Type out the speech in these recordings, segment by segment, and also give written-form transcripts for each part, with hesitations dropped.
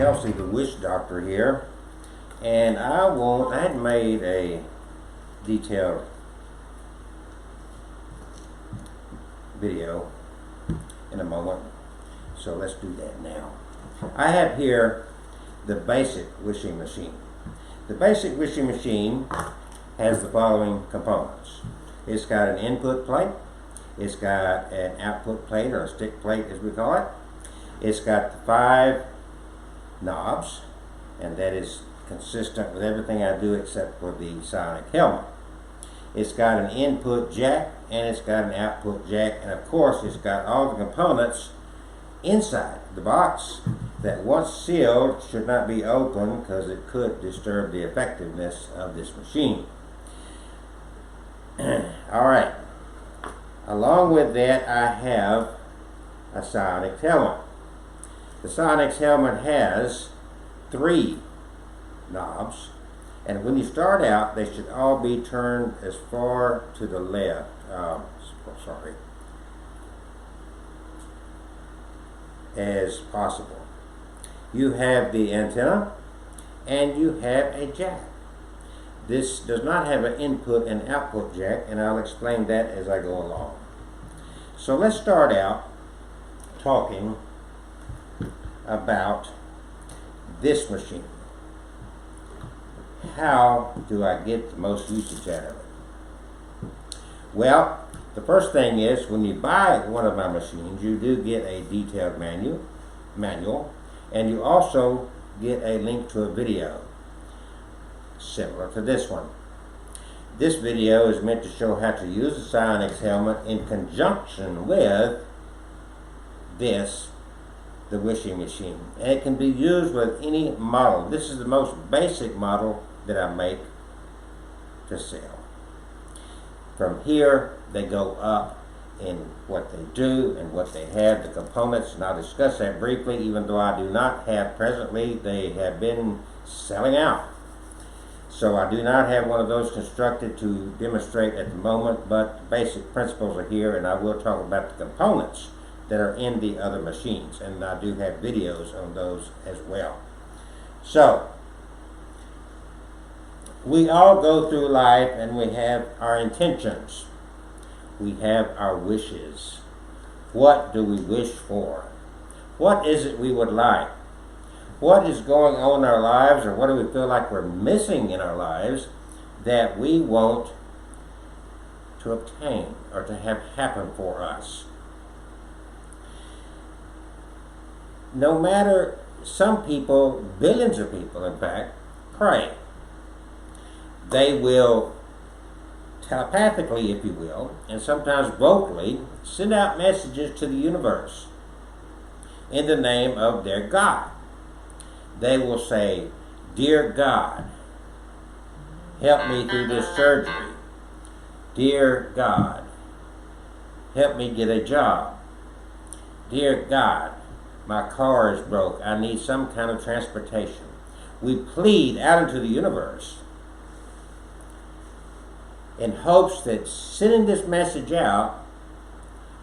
Kelsey, the Wish Doctor here, and I had made a detailed video in a moment, so let's do that now. I have here the basic wishing machine. The basic wishing machine has the following components. It's got an input plate, it's got an output plate, or a stick plate as we call it. It's got the 5 knobs, and that is consistent with everything I do except for the Psionics Helmet. It's got an input jack and it's got an output jack, and of course it's got all the components inside the box that, once sealed, should not be opened because it could disturb the effectiveness of this machine. Alright, along with that I have a Psionics Helmet. The Psionics Helmet has 3 knobs, and when you start out they should all be turned as far to the left, as possible. You have the antenna and you have a jack. This does not have an input and output jack, and I'll explain that as I go along. So let's start out talking about this machine. How do I get the most usage out of it? Well, the first thing is, when you buy one of my machines, you do get a detailed manual, and you also get a link to a video similar to this one. This video is meant to show how to use the Psionics Helmet in conjunction with the wishing machine, and it can be used with any model. This is the most basic model that I make to sell. From here they go up in what they do and what they have, the components, and I'll discuss that briefly, even though I do not have presently. They have been selling out, so I do not have one of those constructed to demonstrate at the moment, but basic principles are here, and I will talk about the components that are in the other machines, and I do have videos on those as well. So we all go through life and we have our intentions. We have our wishes. What do we wish for? What is it we would like? What is going on in our lives, or what do we feel like we're missing in our lives that we want to obtain or to have happen for us? No matter, some people, billions of people in fact, pray. They will telepathically, if you will, and sometimes vocally, send out messages to the universe in the name of their God. They will say, "Dear God, help me through this surgery. Dear God, help me get a job. Dear God, my car is broke. I need some kind of transportation." We plead out into the universe in hopes that sending this message out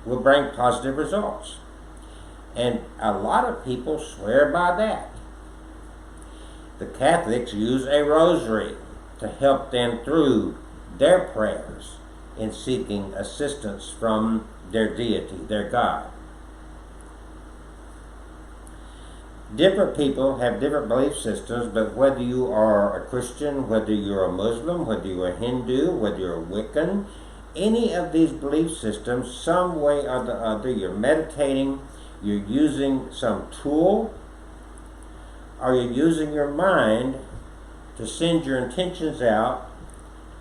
will bring positive results. And a lot of people swear by that. The Catholics use a rosary to help them through their prayers in seeking assistance from their deity, their God. Different people have different belief systems, but whether you are a Christian, whether you're a Muslim, whether you're a Hindu, whether you're a Wiccan, any of these belief systems, some way or the other, you're meditating, you're using some tool, or you're using your mind to send your intentions out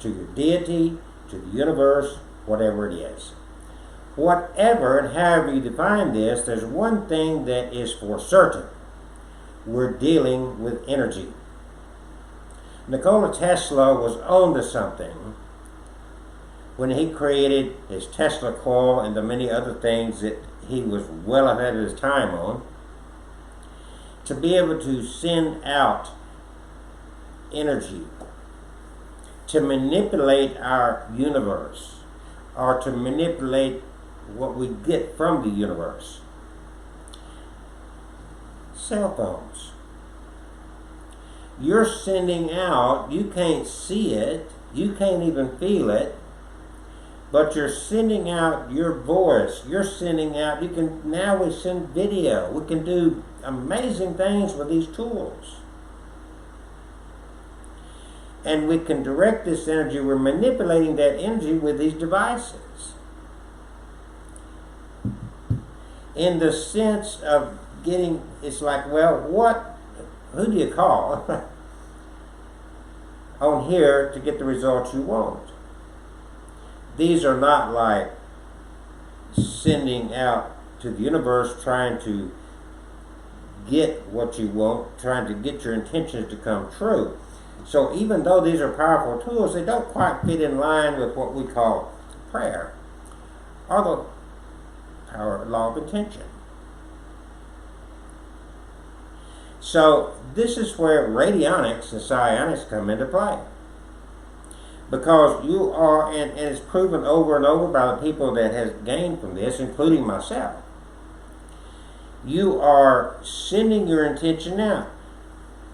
to your deity, to the universe, whatever it is. Whatever and however you define this, there's one thing that is for certain. We're dealing with energy. Nikola Tesla was on to something when he created his Tesla coil and the many other things that he was well ahead of his time on, to be able to send out energy, to manipulate our universe, or to manipulate what we get from the universe. Cell phones. you're sending out, you can't see it, you can't even feel it, but you're sending out your voice, you're sending out, now we send video, we can do amazing things with these tools. And we can direct this energy, we're manipulating that energy with these devices. In the sense of getting, it's like, well, who do you call on here to get the results you want? These are not like sending out to the universe trying to get what you want, trying to get your intentions to come true. So even though these are powerful tools, they don't quite fit in line with what we call prayer or the power law of intention. So this is where radionics and psionics come into play. Because you are, and it's proven over and over by the people that has gained from this, including myself, you are sending your intention out.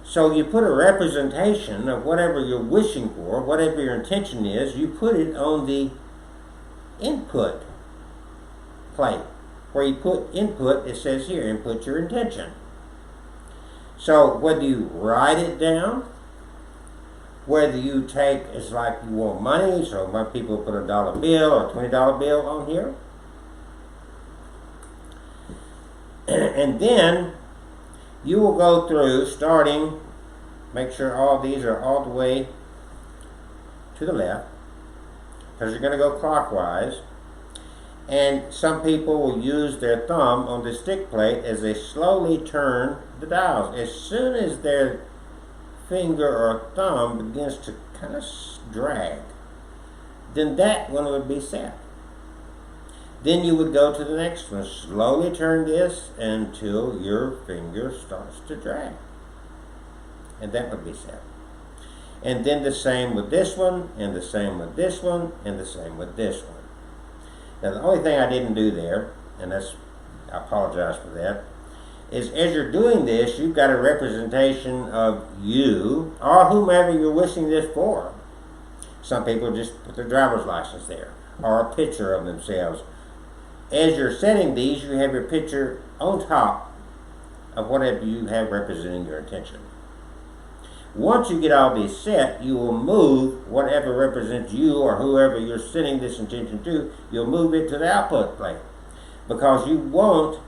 So you put a representation of whatever you're wishing for, whatever your intention is, you put it on the input plate. Where you put input, it says here, input your intention. So whether you write it down, whether you take, it's like you want money, so my people put $1 bill or $20 bill on here. And then you will go through, starting, make sure all these are all the way to the left, because you're going to go clockwise. And some people will use their thumb on the stick plate as they slowly turn the dials. As soon as their finger or thumb begins to kind of drag, then that one would be set. Then you would go to the next one. Slowly turn this until your finger starts to drag. And that would be set. And then the same with this one, and the same with this one, and the same with this one. Now the only thing I didn't do there, and I apologize for that, is as you're doing this, you've got a representation of you or whomever you're wishing this for. Some people just put their driver's license there, or a picture of themselves. As you're setting these, you have your picture on top of whatever you have representing your intention. Once you get all these set, you will move whatever represents you or whoever you're sending this intention to, you'll move it to the output plate. Because you want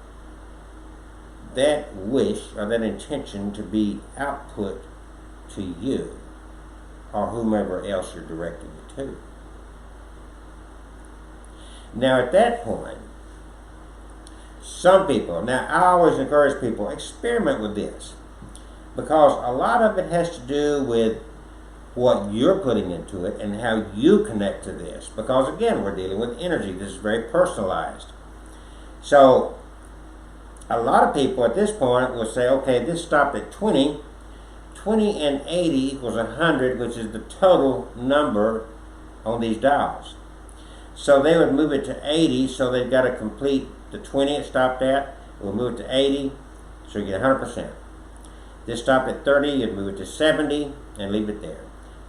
that wish or that intention to be output to you or whomever else you're directing it to. Now at that point, some people, now I always encourage people, experiment with this. Because a lot of it has to do with what you're putting into it and how you connect to this. Because again, we're dealing with energy. This is very personalized. So a lot of people at this point will say, okay, this stopped at 20. 20 and 80 equals 100, which is the total number on these dials. So they would move it to 80, so they've got to complete the 20 it stopped at. We'll move it to 80, so you get 100%. This stopped at 30, you'd move it to 70 and leave it there.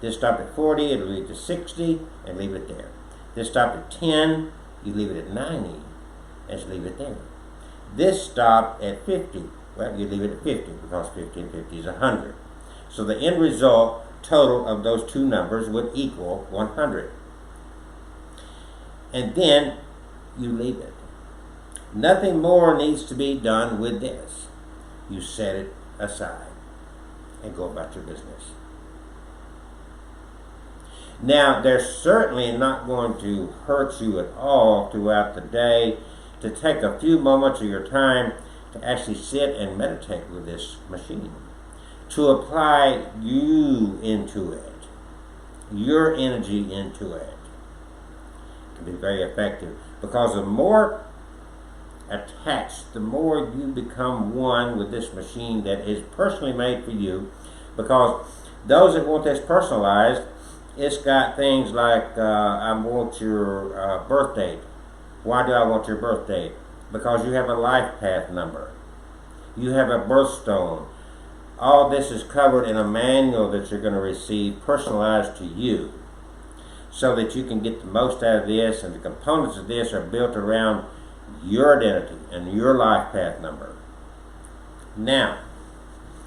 This stopped at 40, you'd leave it to 60 and leave it there. This stopped at 10, you leave it at 90 and leave it there. This stopped at 50, well, you leave it at 50 because 50 and 50 is 100. So the end result total of those two numbers would equal 100. And then you leave it. Nothing more needs to be done with this. You set it aside and go about your business. Now, they're certainly not going to hurt you at all throughout the day to take a few moments of your time to actually sit and meditate with this machine, to apply you into it, your energy into it. It can be very effective because the more attached, the more you become one with this machine that is personally made for you. Because those that want this personalized, it's got things like I want your birth date. Why do I want your birth date? Because you have a life path number. You have a birthstone. all this is covered in a manual that you're going to receive personalized to you, so that you can get the most out of this, and the components of this are built around your identity and your life path number. Now,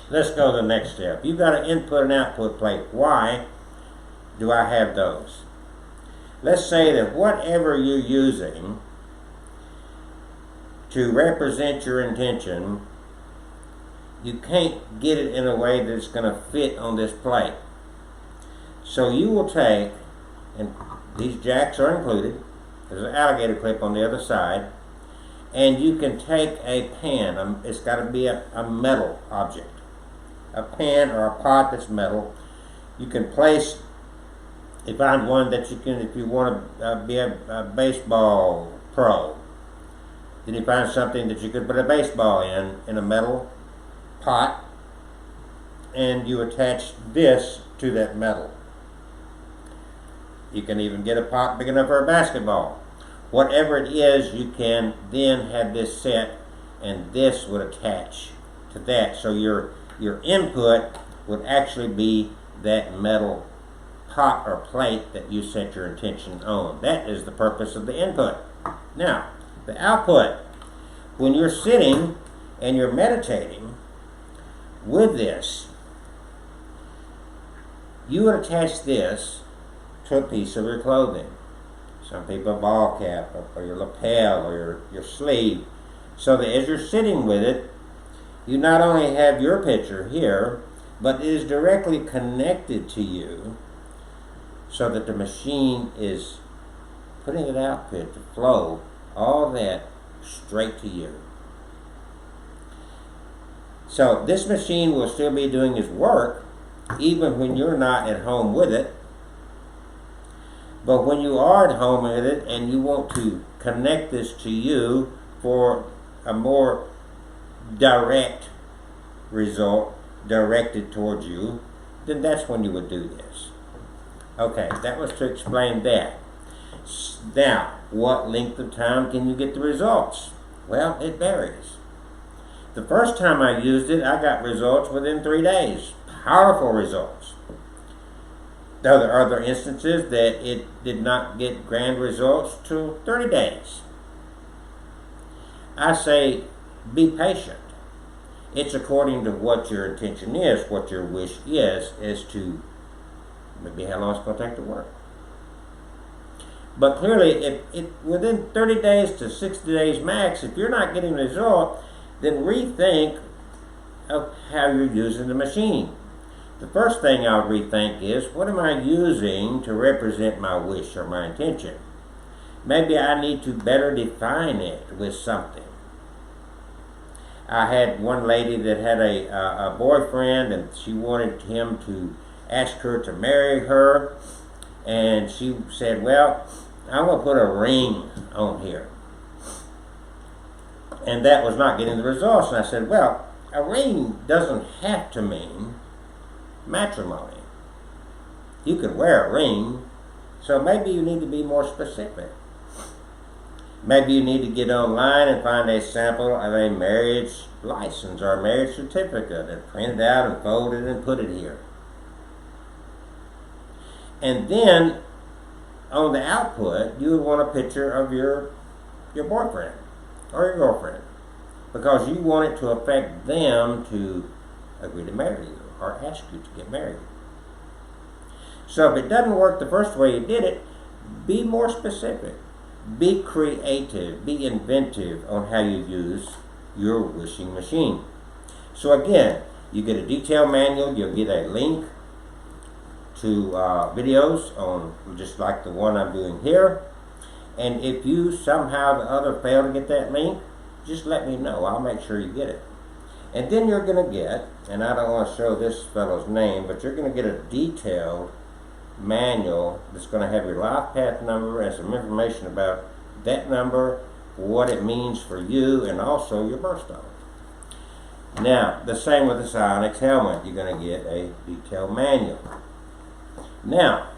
let's go to the next step. You've got an input and output plate. Why do I have those? Let's say that whatever you're using to represent your intention, you can't get it in a way that it's going to fit on this plate. So you will take, and these jacks are included, there's an alligator clip on the other side, and you can take a pan, it's got to be a metal object, a pan or a pot that's metal. You can place, you find one that you can, if you want to be a baseball pro, then you find something that you could put a baseball in a metal pot, and you attach this to that metal. You can even get a pot big enough for a basketball. Whatever it is, you can then have this set, and this would attach to that. So your input would actually be that metal pot or plate that you set your intention on. That is the purpose of the input. Now, the output. When you're sitting and you're meditating with this, you would attach this to a piece of your clothing. Some people a ball cap, or your lapel, or your sleeve, so that as you're sitting with it, you not only have your picture here, but it is directly connected to you, so that the machine is putting it out to flow, all that straight to you. So this machine will still be doing its work, even when you're not at home with it. But when you are at home with it and you want to connect this to you for a more direct result directed towards you, then that's when you would do this. Okay, that was to explain that. Now, what length of time can you get the results? Well, it varies. The first time I used it, I got results within 3 days. Powerful results. Though there are other instances that it did not get grand results till 30 days. I say, be patient. It's according to what your intention is, what your wish is as to maybe how long it's going to take to work. But clearly, if within 30 days to 60 days max, if you're not getting a result, then rethink of how you're using the machine. The first thing I'll rethink is, what am I using to represent my wish or my intention? Maybe I need to better define it with something. I had one lady that had a boyfriend, and she wanted him to ask her to marry her, and she said, well, I want to put a ring on here. And that was not getting the results. And I said, well, a ring doesn't have to mean matrimony. You could wear a ring, so maybe you need to be more specific. Maybe you need to get online and find a sample of a marriage license or a marriage certificate and print it out and fold it and put it here. And then on the output, you would want a picture of your boyfriend or your girlfriend, because you want it to affect them to agree to marry you or ask you to get married. So if it doesn't work the first way you did it, be more specific. Be creative. Be inventive on how you use your wishing machine. So again, you get a detailed manual. You'll get a link to videos on just like the one I'm doing here. And if you somehow or the other fail to get that link, just let me know. I'll make sure you get it. And then you're going to get, and I don't want to show this fellow's name, but you're going to get a detailed manual that's going to have your life path number and some information about that number, what it means for you, and also your birthstone. Now, the same with the Psionics Helmet. You're going to get a detailed manual. Now,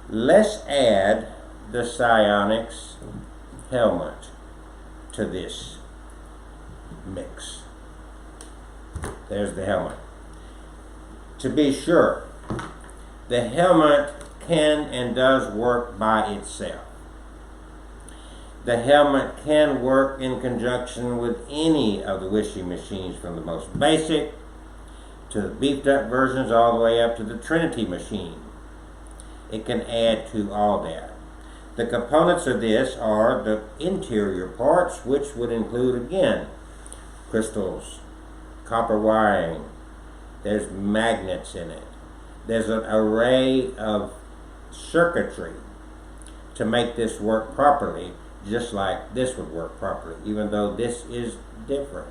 let's add the Psionics Helmet to this mix. There's the helmet. To be sure, the helmet can and does work by itself. The helmet can work in conjunction with any of the wishing machines, from the most basic to the beefed up versions all the way up to the Trinity machine. It can add to all that. The components of this are the interior parts, which would include, again, crystals, copper wiring. There's magnets in it. There's an array of circuitry to make this work properly, just like this would work properly, even though this is different.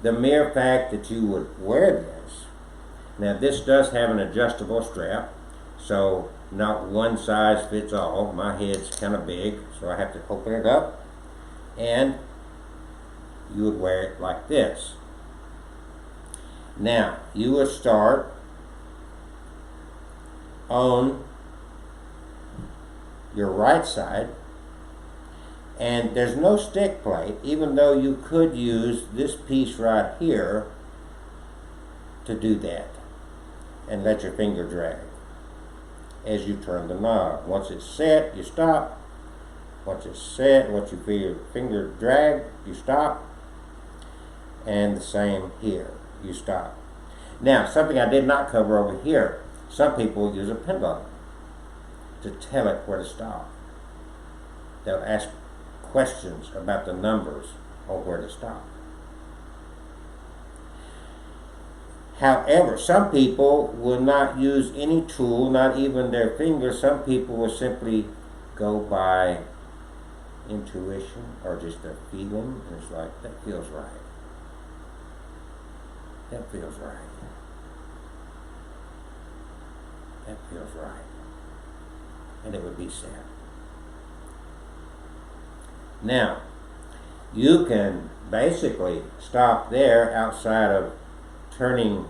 The mere fact that you would wear this, now this does have an adjustable strap, so not one size fits all. My head's kind of big, so I have to open it up, and you would wear it like this. Now, you would start on your right side, and there's no stick plate, even though you could use this piece right here to do that and let your finger drag as you turn the knob. Once it's set, you stop. Once it's set, once you feel your finger drag, you stop. And the same here, you stop. Now, something I did not cover over here, some people use a pendulum to tell it where to stop. They'll ask questions about the numbers or where to stop. However, some people will not use any tool, not even their fingers. Some people will simply go by intuition or just their feeling. And it's like, that feels right. That feels right. That feels right. And it would be set. Now, you can basically stop there outside of turning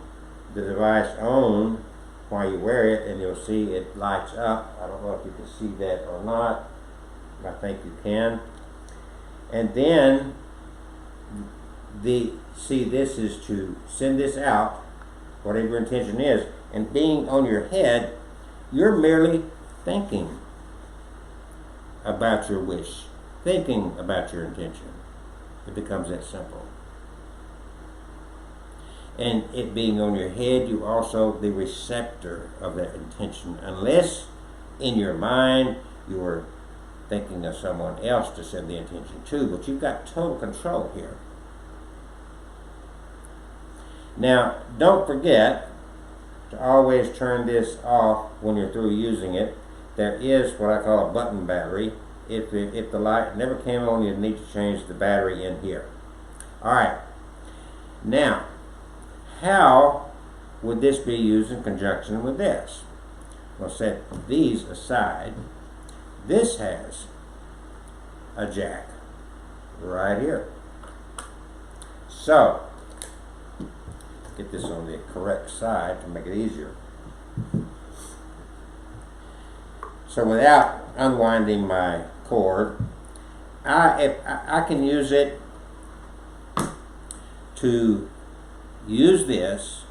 the device on while you wear it, and you'll see it lights up. I don't know if you can see that or not. I think you can. And then this is to send this out, whatever your intention is, and being on your head, you're merely thinking about your wish, thinking about your intention. It becomes that simple. And it being on your head, you also the receptor of that intention, unless in your mind you are thinking of someone else to send the intention to, but you've got total control here. Now, don't forget to always turn this off when you're through using it. There is what I call a button battery. If the light never came on, you need to change the battery in here. Alright, now, how would this be used in conjunction with this? We'll set these aside. This has a jack right here. So, get this on the correct side to make it easier. So without unwinding my cord, I can use it to use this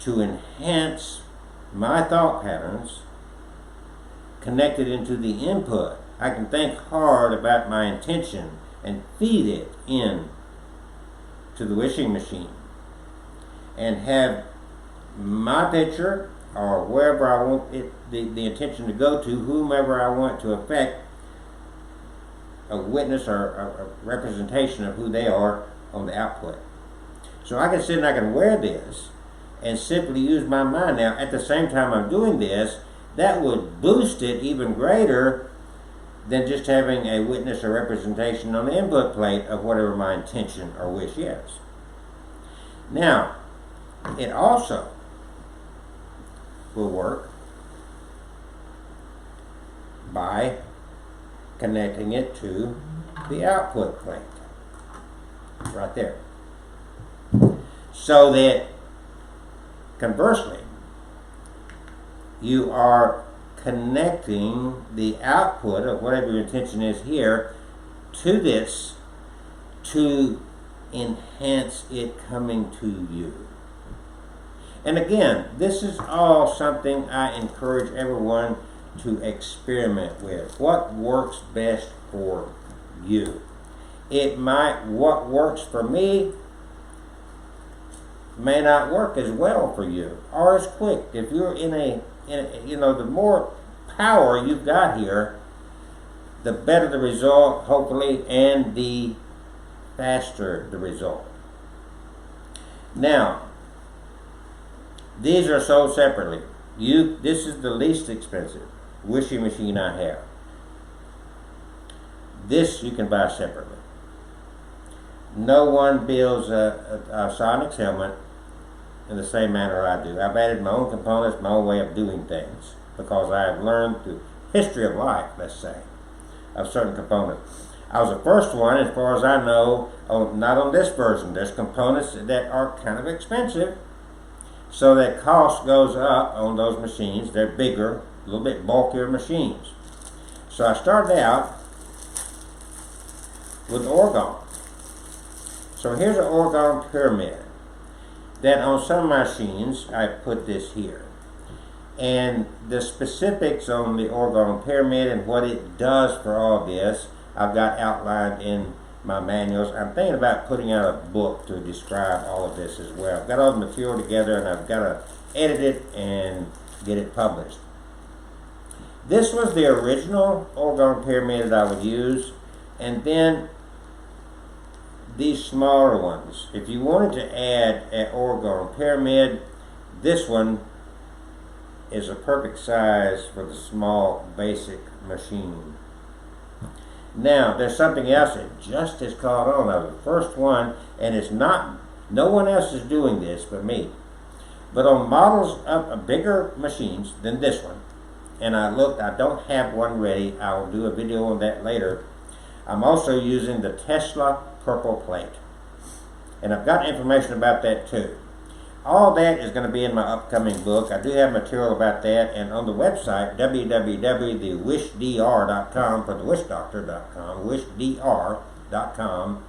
to enhance my thought patterns connected into the input. I can think hard about my intention and feed it in to the wishing machine and have my picture or wherever I want it, the intention to go to, whomever I want to affect, a witness or a representation of who they are on the output. So I can sit and I can wear this and simply use my mind. Now, at the same time I'm doing this, that would boost it even greater than just having a witness or representation on the input plate of whatever my intention or wish is. Now, it also will work by connecting it to the output plate right there, so that conversely you are connecting the output of whatever your intention is here to this to enhance it coming to you. And again, this is all something I encourage everyone to experiment with. What works best for you? What works for me may not work as well for you, or as quick. If you're the more power you've got here, the better the result, hopefully, and the faster the result. Now, these are sold separately. This is the least expensive wishing machine I have. This you can buy separately. No one builds a Psionics Helmet in the same manner I do. I've added my own components, my own way of doing things, because I have learned through history of life, let's say, of certain components. I was the first one, as far as I know, not on this version. There's components that are kind of expensive, so that cost goes up on those machines. They're bigger, a little bit bulkier machines. So I started out with orgone. So here's an orgone pyramid that on some machines I put this here. And the specifics on the orgone pyramid and what it does for all this, I've got outlined in my manuals. I'm thinking about putting out a book to describe all of this as well. I've got all the material together and I've got to edit it and get it published. This was the original orgone pyramid that I would use, and then these smaller ones. If you wanted to add an orgone pyramid, this one is a perfect size for the small basic machine. Now, there's something else that just has caught on. I was the first one, and it's not, no one else is doing this but me. But on models of bigger machines than this one, and I don't have one ready. I will do a video on that later. I'm also using the Tesla purple plate. And I've got information about that too. All that is going to be in my upcoming book. I do have material about that, and on the website, www.thewishdr.com, for thewhishdoctor.com, wishdr.com,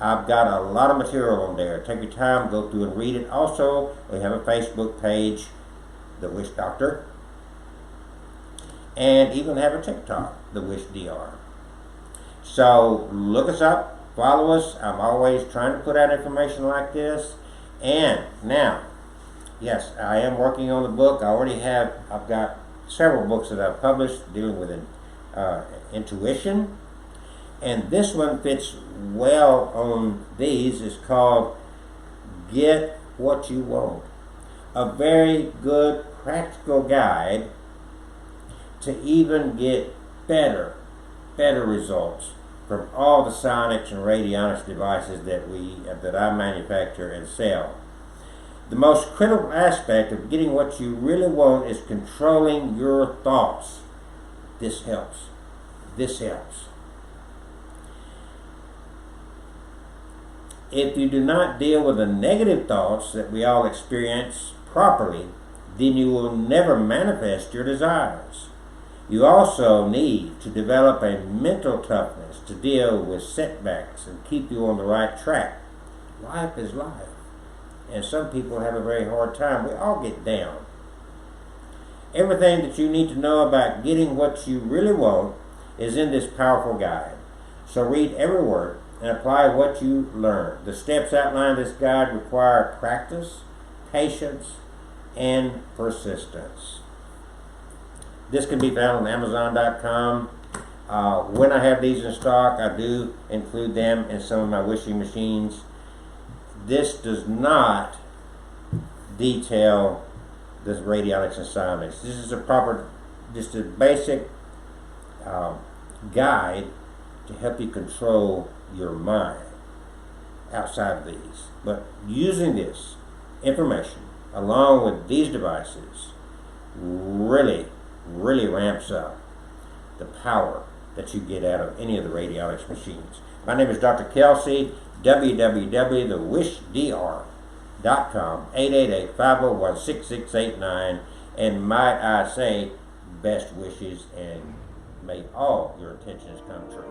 I've got a lot of material on there. Take your time, go through and read it. Also, we have a Facebook page, The Wish Doctor, and even have a TikTok, The Wish DR. So look us up, follow us. I'm always trying to put out information like this. And now, yes, I am working on the book. I've got several books that I've published dealing with intuition. And this one fits well on these. It's called Get What You Want. A very good practical guide to even get better results from all the psionics and radionics devices that I manufacture and sell. The most critical aspect of getting what you really want is controlling your thoughts. This helps. This helps. If you do not deal with the negative thoughts that we all experience properly, then you will never manifest your desires. You also need to develop a mental toughness to deal with setbacks and keep you on the right track. Life is life, and some people have a very hard time. We all get down. Everything that you need to know about getting what you really want is in this powerful guide. So read every word and apply what you learn. The steps outlined in this guide require practice, patience, and persistence. This can be found on Amazon.com. When I have these in stock, I do include them in some of my wishing machines. This does not detail the radionics and psionics. This is just a basic guide to help you control your mind outside of these. But using this information along with these devices really ramps up the power that you get out of any of the radionics machines. My name is Dr. Kelsey, www.thewishdr.com, 888-501-6689, and might I say, best wishes, and may all your intentions come true.